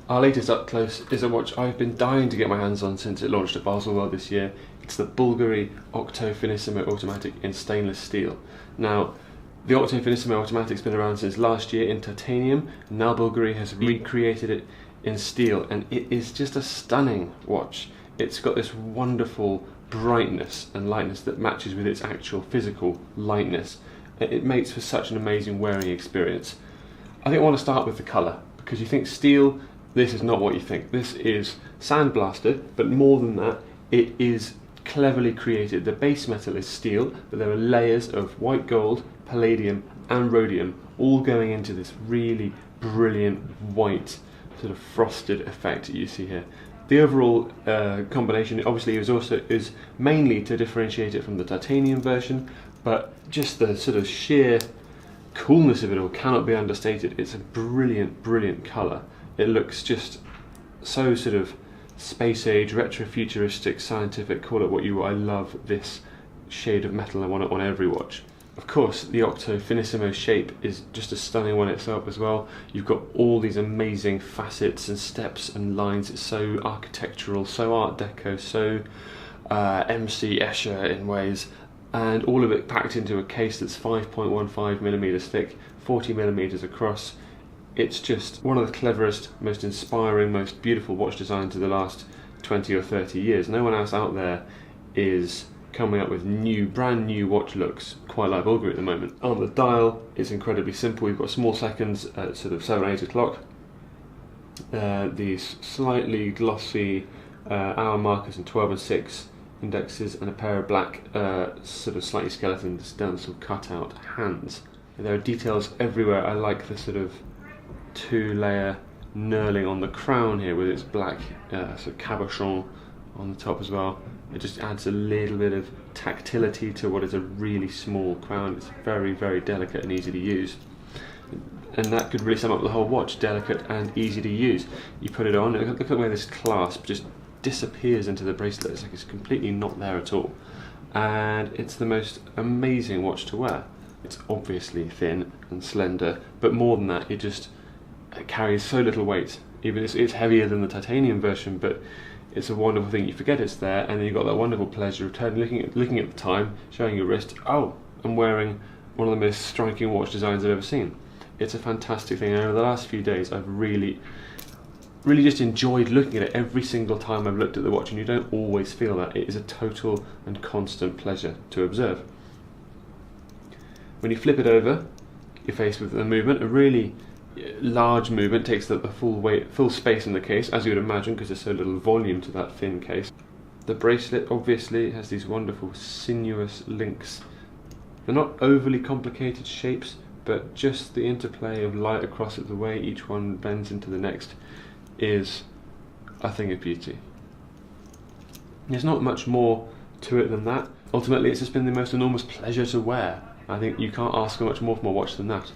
Our latest up close is a watch I've been dying to get my hands on since it launched at Baselworld this year. It's the Bulgari Octo Finissimo Automatic in stainless steel. Now, the Octo Finissimo Automatic's been around since last year in titanium, and now Bulgari has recreated it in steel, and it is just a stunning watch. It's got this wonderful brightness and lightness that matches with its actual physical lightness. It makes for such an amazing wearing experience. I think I want to start with the colour, because you think steel, this is not what you think. This is sandblasted, but more than that, it is cleverly created. The base metal is steel, but there are layers of white gold, palladium and rhodium all going into this really brilliant white sort of frosted effect that you see here. The overall combination obviously is mainly to differentiate it from the titanium version, but just the sort of sheer coolness of it all cannot be understated. It's a brilliant, brilliant colour. It looks just so sort of space age, retro-futuristic, scientific, call it what you will. I love this shade of metal. I want it on every watch. Of course, the Octo Finissimo shape is just a stunning one itself as well. You've got all these amazing facets and steps and lines. It's so architectural, so Art Deco, so MC Escher in ways, and all of it packed into a case that's 5.15mm thick, 40mm across. It's just one of the cleverest, most inspiring, most beautiful watch designs of the last 20 or 30 years. No one else out there is coming up with brand new watch looks quite like Bulgari at the moment. On the dial, it's incredibly simple. We've got small seconds at sort of 7, 8 o'clock. These slightly glossy hour markers and 12 and 6 indexes, and a pair of black sort of slightly skeleton stencil cut out hands. There are details everywhere. I like the sort of 2-layer knurling on the crown here with its black sort of cabochon on the top as well. It just adds a little bit of tactility to what is a really small crown. It's very, very delicate and easy to use. And that could really sum up the whole watch: delicate and easy to use. You put it on, look at the way this clasp just disappears into the bracelet. It's like it's completely not there at all. And it's the most amazing watch to wear. It's obviously thin and slender, but more than that, it carries so little weight. Even it's heavier than the titanium version, but it's a wonderful thing. You forget it's there, and then you've got that wonderful pleasure of looking at the time, showing your wrist. Oh, I'm wearing one of the most striking watch designs I've ever seen. It's a fantastic thing, and over the last few days I've really just enjoyed looking at it every single time I've looked at the watch, and you don't always feel that. It is a total and constant pleasure to observe. When you flip it over, you're faced with a movement, a really large movement, takes the full space in the case, as you would imagine, because there's so little volume to that thin case. The bracelet obviously has these wonderful sinuous links. They're not overly complicated shapes, but just the interplay of light across it, the way each one bends into the next, is a thing of beauty. There's not much more to it than that. Ultimately, it's just been the most enormous pleasure to wear. I think you can't ask for much more from a watch than that.